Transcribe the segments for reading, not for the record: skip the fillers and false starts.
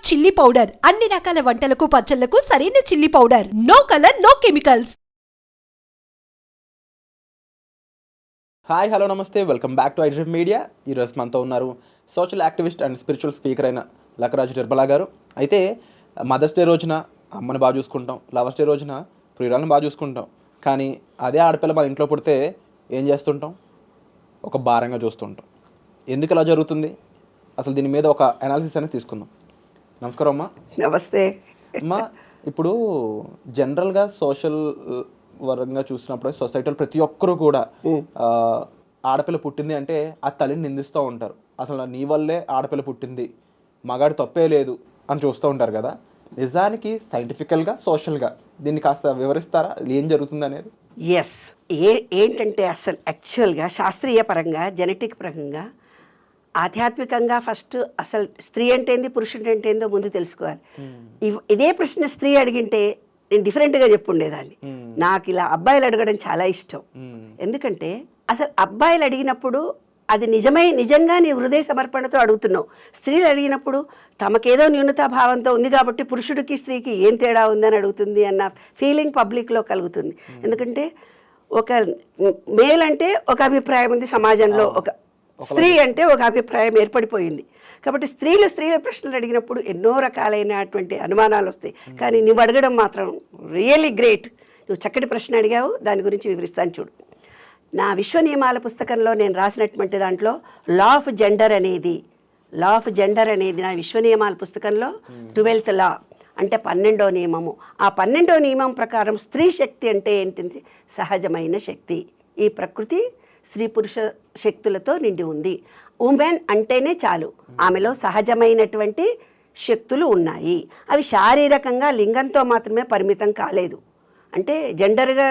Chilli powder అన్ని రకాల వంటలకు పచ్చళ్లకు సరైన chilli powder. No colour no chemicals. Hi hello నమస్తే, welcome back to iDream media. ఈరోజు మనతో ఉన్నారు social activist and spiritual speaker అయిన లక్కరాజు నిర్మలా గారు. అయితే మదర్స్ డే రోజున అమ్మని బాగా చూసుకుంటాం, లవర్స్ డే రోజున ప్రియురాలను బాగా చూసుకుంటాం. కానీ అదే ఆడపిల్ల మన ఇంట్లో పుడితే ఏం చేస్తుంటాం? ఒక భారంగా చూస్తుంటాం. ఎందుకు ఇలా జరుగుతుంది? అసలు దీని మీద ఒక అనాలిసిస్ అనేది తీసుకుందాం. నమస్కారం అమ్మా. నమస్తే అమ్మా, ఇప్పుడు జనరల్గా సోషల్ వరంగా చూసినప్పుడు సొసైటీలో ప్రతి ఒక్కరు కూడా ఆడపిల్ల పుట్టింది అంటే ఆ తల్లిని నిందిస్తూ ఉంటారు. అసలు నీ వల్లే ఆడపిల్ల పుట్టింది, మగాడు తప్పే లేదు అని చూస్తూ ఉంటారు కదా. నిజానికి సైంటిఫికల్గా సోషల్గా దీన్ని కాస్త వివరిస్తారా, ఏం జరుగుతుంది అనేది? ఎస్, ఏంటంటే అసలు యాక్చువల్గా శాస్త్రీయ పరంగా జెనెటిక్ పరంగా ఆధ్యాత్మికంగా ఫస్ట్ అసలు స్త్రీ అంటే ఏంది, పురుషుడు అంటే ఏందో ముందు తెలుసుకోవాలి. ఇదే ప్రశ్న స్త్రీ అడిగింటే నేను డిఫరెంట్గా చెప్పుండేదాన్ని. నాకు ఇలా అబ్బాయిలు అడగడం చాలా ఇష్టం. ఎందుకంటే అసలు అబ్బాయిలు అడిగినప్పుడు అది నిజంగా నీ హృదయ సమర్పణతో అడుగుతున్నావు. స్త్రీలు అడిగినప్పుడు తమకేదో న్యూనతాభావంతో ఉంది కాబట్టి పురుషుడికి స్త్రీకి ఏం తేడా ఉందని అడుగుతుంది అన్న ఫీలింగ్ పబ్లిక్లో కలుగుతుంది. ఎందుకంటే ఒక మేల్ అంటే ఒక అభిప్రాయం ఉంది సమాజంలో, ఒక స్త్రీ అంటే ఒక అభిప్రాయం ఏర్పడిపోయింది. కాబట్టి స్త్రీల ప్రశ్నలు అడిగినప్పుడు ఎన్నో రకాలైనటువంటి అనుమానాలు వస్తాయి. కానీ నువ్వు అడగడం మాత్రం రియల్లీ గ్రేట్. నువ్వు చక్కటి ప్రశ్న అడిగావు, దాని గురించి వివరిస్తాను చూడు. నా విశ్వ నియమాల పుస్తకంలో నేను రాసినటువంటి దాంట్లో లా ఆఫ్ జెండర్ అనేది నా విశ్వ నియమాల పుస్తకంలో 12th లా అంటే 12వ నియమము. ఆ 12వ నియమం ప్రకారం స్త్రీ శక్తి అంటే ఏంటింది? సహజమైన శక్తి. ఈ ప్రకృతి స్త్రీ పురుష శక్తులతో నిండి ఉంది. ఉమెన్ అంటేనే చాలు, ఆమెలో సహజమైనటువంటి శక్తులు ఉన్నాయి. అవి శారీరకంగా లింగంతో మాత్రమే పరిమితం కాలేదు, అంటే జెండర్గా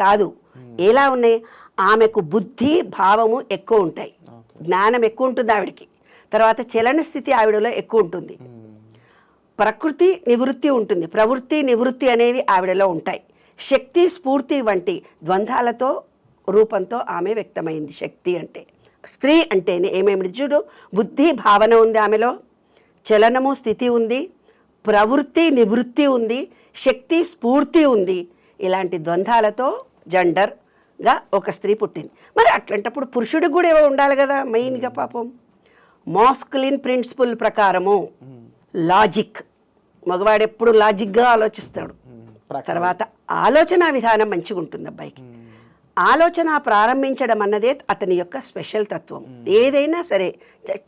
కాదు. ఎలా ఉన్నాయి? ఆమెకు బుద్ధి భావము ఎక్కువ ఉంటాయి, జ్ఞానం ఎక్కువ ఉంటుంది ఆవిడికి. తర్వాత చలన స్థితి ఆవిడలో ఎక్కువ ఉంటుంది. ప్రకృతి నివృత్తి ఉంటుంది, ప్రవృత్తి నివృత్తి అనేవి ఆవిడలో ఉంటాయి. శక్తి స్ఫూర్తి వంటి ద్వంద్వాలతో రూపంతో ఆమె వ్యక్తమైంది. శక్తి అంటే స్త్రీ అంటేనే ఏమేమి చూడు, బుద్ధి భావన ఉంది ఆమెలో, చలనము స్థితి ఉంది, ప్రవృత్తి నివృత్తి ఉంది, శక్తి స్ఫూర్తి ఉంది. ఇలాంటి ద్వంద్వాలతో జెండర్గా ఒక స్త్రీ పుట్టింది. మరి అట్లాంటప్పుడు పురుషుడికి కూడా ఏవో ఉండాలి కదా మెయిన్గా. పాపం మాస్కులిన్ ప్రిన్సిపల్ ప్రకారము లాజిక్, మగవాడు ఎప్పుడు లాజిక్గా ఆలోచిస్తాడు. తర్వాత ఆలోచన విధానం మంచిగా ఉంటుంది అబ్బాయికి. ఆలోచన ప్రారంభించడం అన్నదే అతని యొక్క స్పెషల్ తత్వం. ఏదైనా సరే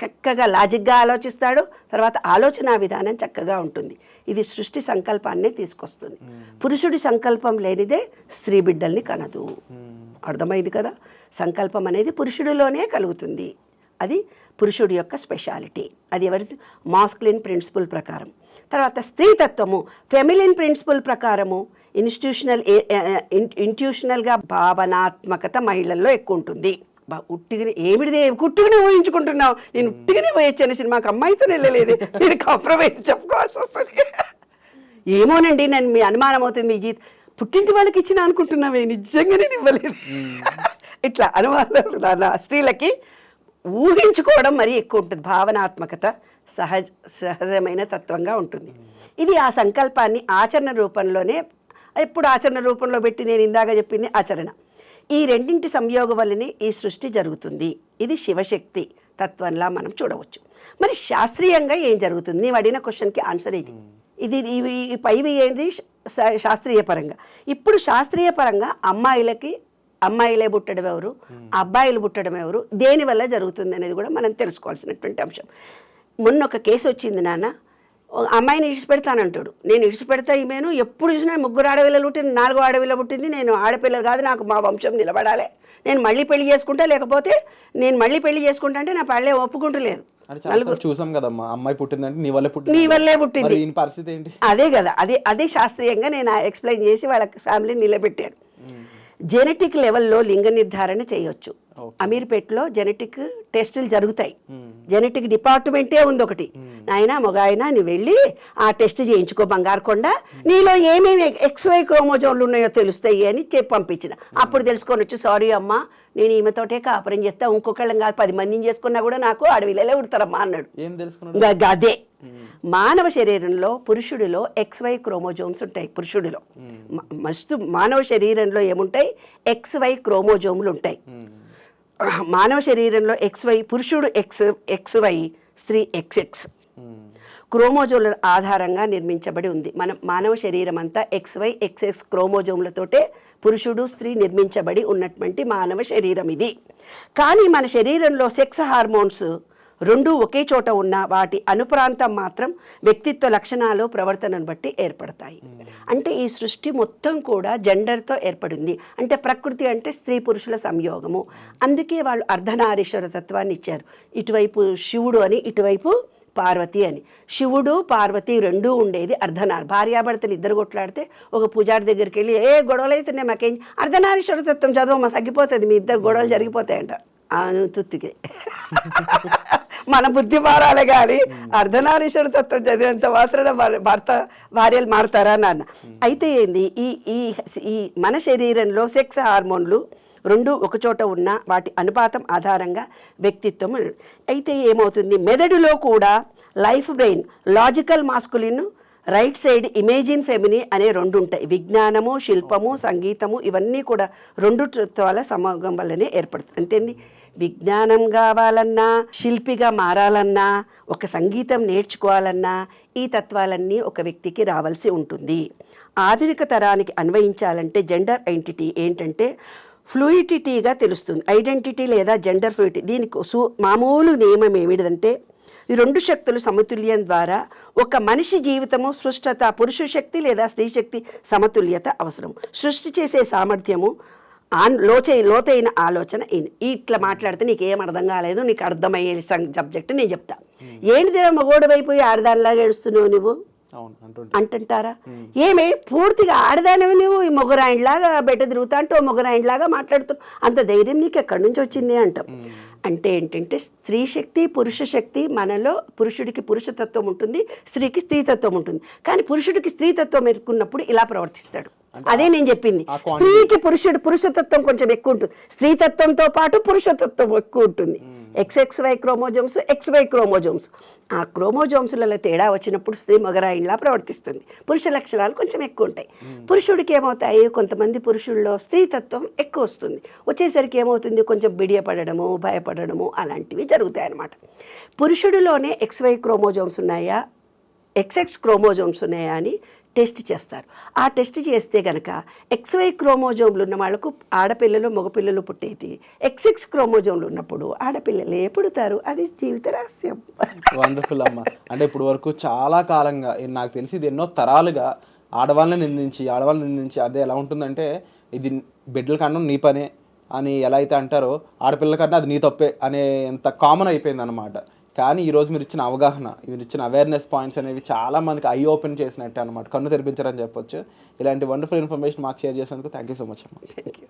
చక్కగా లాజిక్గా ఆలోచిస్తాడు. తర్వాత ఆలోచన విధానం చక్కగా ఉంటుంది. ఇది సృష్టి సంకల్పాన్ని తీసుకొస్తుంది. పురుషుడి సంకల్పం లేనిదే స్త్రీ బిడ్డల్ని కనదు. అర్థమైంది కదా? సంకల్పం అనేది పురుషుడిలోనే కలుగుతుంది. అది పురుషుడి యొక్క స్పెషాలిటీ. అది ఎవరి మాస్కులిన్ ప్రిన్సిపల్ ప్రకారం. తర్వాత స్త్రీతత్వము ఫెమిలిన్ ప్రిన్సిపల్ ప్రకారము ఇంట్యూషనల్గా భావనాత్మకత మహిళల్లో ఎక్కువ ఉంటుంది. ఉట్టిగానే ఏమిటిదే కుట్టుగానే ఊహించుకుంటున్నావు, నేను ఉట్టిగానే పోయొచ్చాను సినిమాకి, అమ్మాయితో వెళ్ళలేదు, నేను కాంప్రమైజ్ చెప్పుకోవాల్సి వస్తుంది. ఏమోనండి, నేను మీ అనుమానం అవుతుంది, మీ పుట్టింటి వాళ్ళకి ఇచ్చిన అనుకుంటున్నావే, నిజంగానే ఇవ్వలేదు. ఇట్లా అనుమానాలు స్త్రీలకి ఊహించుకోవడం మరీ ఎక్కువ ఉంటుంది. భావనాత్మకత సహజమైన తత్వంగా ఉంటుంది. ఇది ఆ సంకల్పాన్ని ఆచరణ రూపంలోనే, ఎప్పుడు ఆచరణ రూపంలో పెట్టి నేను ఇందాక చెప్పింది ఆచరణ. ఈ రెండింటి సంయోగం వల్లనే ఈ సృష్టి జరుగుతుంది. ఇది శివశక్తి తత్వంలా మనం చూడవచ్చు. మరి శాస్త్రీయంగా ఏం జరుగుతుంది? నీవు అడిగిన క్వశ్చన్కి ఆన్సర్ ఇది. ఈ పైవి ఏంది శాస్త్రీయ పరంగా. ఇప్పుడు శాస్త్రీయ పరంగా అమ్మాయిలే పుట్టడం ఎవరు, అబ్బాయిలు పుట్టడం ఎవరు, దేనివల్ల జరుగుతుంది అనేది కూడా మనం తెలుసుకోవాల్సినటువంటి అంశం. మొన్న ఒక కేసు వచ్చింది, నాన్న అమ్మాయిని ఇడిచిపెడతానంటాడు. నేను ఇడిచిపెడతా, ఈమెను ఎప్పుడు చూసినా 3 ఆడపిల్లలు పుట్టింది, 4 ఆడపిల్ల పుట్టింది, నేను ఆడపిల్లలు కాదు, నాకు మా వంశం నిలబడాలి, నేను మళ్ళీ పెళ్లి చేసుకుంటా, లేకపోతే నేను మళ్ళీ పెళ్లి చేసుకుంటా అంటే నా పళ్ళే ఒప్పుకుంటలేదు. చూసాం కదమ్మా, అమ్మాయి పుట్టిందంటే నీ వల్లే పుట్టింది పరిస్థితి ఏంటి? అదే కదా, అదే శాస్త్రీయంగా నేను ఎక్స్ప్లెయిన్ చేసి వాళ్ళ ఫ్యామిలీని నిలబెట్టాను. జెనెటిక్ లెవెల్లో లింగ నిర్ధారణ చేయొచ్చు. అమీర్పేటలో జెనెటిక్ టెస్టులు జరుగుతాయి. జెనెటిక్ డిపార్ట్మెంటే ఉంది ఒకటి. నాయన మొగాయన నువ్వు వెళ్ళి ఆ టెస్ట్ చేయించుకో బంగారు కొండ, నీలో ఏమేమి XY క్రోమోజోన్లు ఉన్నాయో తెలుస్తాయి అని చెప్పి పంపించిన. అప్పుడు తెలుసుకొని వచ్చి సారీ అమ్మా నేను ఈమెతోటే కాపురం చేస్తా, ఇంకొకళ్ళం కాదు 10 మందిని చేసుకున్నా కూడా నాకు అడవిలే ఉడతారమ్మా అన్నాడు. అదే మానవ శరీరంలో పురుషుడిలో XY క్రోమోజోమ్స్ ఉంటాయి. పురుషుడిలో మానవ శరీరంలో ఏముంటాయి? XY క్రోమోజోములు ఉంటాయి. మానవ శరీరంలో XY, పురుషుడు XY, స్త్రీ XX క్రోమోజోముల ఆధారంగా నిర్మించబడి ఉంది. మానవ శరీరం అంతా XY XX క్రోమోజోములతోటే పురుషుడు స్త్రీ నిర్మించబడి ఉన్నటువంటి మానవ శరీరం ఇది. కానీ మన శరీరంలో సెక్స్ హార్మోన్స్ రెండు ఒకే చోట ఉన్న వాటి అనుప్రాంతం మాత్రం వ్యక్తిత్వ లక్షణాలు ప్రవర్తనను బట్టి ఏర్పడతాయి. అంటే ఈ సృష్టి మొత్తం కూడా జెండర్తో ఏర్పడింది. అంటే ప్రకృతి అంటే స్త్రీ పురుషుల సంయోగము. అందుకే వాళ్ళు అర్ధనారీశ్వర తత్వాన్ని ఇచ్చారు. ఇటువైపు శివుడు అని, ఇటువైపు పార్వతి అని. శివుడు పార్వతి రెండూ ఉండేది భార్యాభర్తలు ఇద్దరు కొట్లాడితే ఒక పూజారి దగ్గరికి వెళ్ళి ఏ గొడవలు అవుతున్నాయి మాకేం అర్ధనారీశ్వర తత్వం చదవమా తగ్గిపోతుంది, మీ ఇద్దరు గొడవలు జరిగిపోతాయంట. తుత్తికే మన బుద్ధి మారాలి కానీ అర్ధనారీశ్వర తత్వం చదివేంత మాత్రాన భార్యలు మారుతారా నాన్న? అయితే ఏంది ఈ మన శరీరంలో సెక్స్ హార్మోన్లు రెండు ఒకచోట ఉన్న వాటి అనుపాతం ఆధారంగా వ్యక్తిత్వం. అయితే ఏమవుతుంది, మెదడులో కూడా life brain, logical masculine, right side imagine feminine అనే రెండు ఉంటాయి. విజ్ఞానము, శిల్పము, సంగీతము ఇవన్నీ కూడా రెండు తత్వాల సమాగం వల్లనే ఏర్పడుతుంది. అంతేంది, విజ్ఞానం కావాలన్నా, శిల్పిగా మారాలన్నా, ఒక సంగీతం నేర్చుకోవాలన్నా ఈ తత్వాలన్నీ ఒక వ్యక్తికి రావాల్సి ఉంటుంది. ఆధునిక తరానికి అన్వయించాలంటే జెండర్ ఐడెంటిటీ ఏంటంటే ఫ్లూయిడిటీగా తెలుస్తుంది. ఐడెంటిటీ లేదా జెండర్ ఫ్లూయిడిటీ. దీనికి మామూలు నియమం ఏమిటంటే ఈ రెండు శక్తులు సమతుల్యం ద్వారా ఒక మనిషి జీవితము సృష్టత, పురుష శక్తి లేదా స్త్రీ శక్తి సమతుల్యత అవసరం. సృష్టి చేసే సామర్థ్యము, లోతైన ఆలోచన. ఇట్లా మాట్లాడితే నీకు ఏం అర్థం కాలేదు, నీకు అర్థమయ్యే సబ్జెక్ట్ నేను చెప్తా. ఏంటిదే మగోడు అయిపోయి ఆడదానిలాగా ఏడుస్తున్నావు నువ్వు అంటుంటారా? ఏమే పూర్తిగా ఆడదానివి నువ్వు, ఈ మొగరాయిలాగా బయట తిరుగుతా అంటే మొగరాయిలాగా మాట్లాడుతున్నావు, అంత ధైర్యం నీకు ఎక్కడి నుంచి వచ్చింది అంటాం. అంటే ఏంటంటే స్త్రీ శక్తి, పురుష శక్తి. మనలో పురుషుడికి పురుషతత్వం ఉంటుంది, స్త్రీకి స్త్రీతత్వం ఉంటుంది. కానీ పురుషుడికి స్త్రీతత్వం ఎరుకున్నప్పుడు ఇలా ప్రవర్తిస్తాడు. అదే నేను చెప్పింది. స్త్రీకి పురుషతత్వం కొంచెం ఎక్కువ ఉంటుంది, స్త్రీతత్వంతో పాటు పురుషతత్వం ఎక్కువ ఉంటుంది. XXY chromosomes, XY chromosomes. ఆ క్రోమోజోమ్స్లలో తేడా వచ్చినప్పుడు స్త్రీ మగరాయిలా ప్రవర్తిస్తుంది. పురుష లక్షణాలు కొంచెం ఎక్కువ ఉంటాయి. పురుషుడికి ఏమవుతాయి, కొంతమంది పురుషుల్లో స్త్రీతత్వం ఎక్కువ వస్తుంది. వచ్చేసరికి ఏమవుతుంది, కొంచెం బిడియపడము, భయపడము అలాంటివి జరుగుతాయి అన్నమాట. పురుషుడిలోనే XY క్రోమోజోమ్స్ ఉన్నాయా, XX క్రోమోజోమ్స్ ఉన్నాయా అని టెస్ట్ చేస్తారు. ఆ టెస్ట్ చేస్తే కనుక XY క్రోమోజోమ్లు ఉన్న వాళ్ళకు ఆడపిల్లలు మగపిల్లలు పుట్టేది, XX క్రోమోజోమ్లు ఉన్నప్పుడు ఆడపిల్లలే పుడతారు. అది జీవిత రహస్యం. వండర్ఫుల్ అమ్మ. అంటే ఇప్పుడు వరకు చాలా కాలంగా నాకు తెలిసి ఇది ఎన్నో తరాలుగా ఆడవాళ్ళని నిందించి అదే ఎలా ఉంటుందంటే ఇది బిడ్డల కన్నా నీ పనే అని ఎలా అయితే అంటారో, ఆడపిల్లల కన్నా అది నీ తప్పే అనే ఎంత కామన్ అయిపోయింది అనమాట. కానీ ఈరోజు మీరు ఇచ్చిన అవగాహన, మీరు ఇచ్చిన అవేర్నెస్ పాయింట్స్ అనేవి చాలా మందికి ఐ ఓపెన్ చేసినట్టే అనమాట, కన్ను తెరిపించారని చెప్పొచ్చు. ఇలాంటి వండర్ఫుల్ ఇన్ఫర్మేషన్ మాకు షేర్ చేసినందుకు థ్యాంక్ యూ సో మచ్ అమ్మ. Thank you.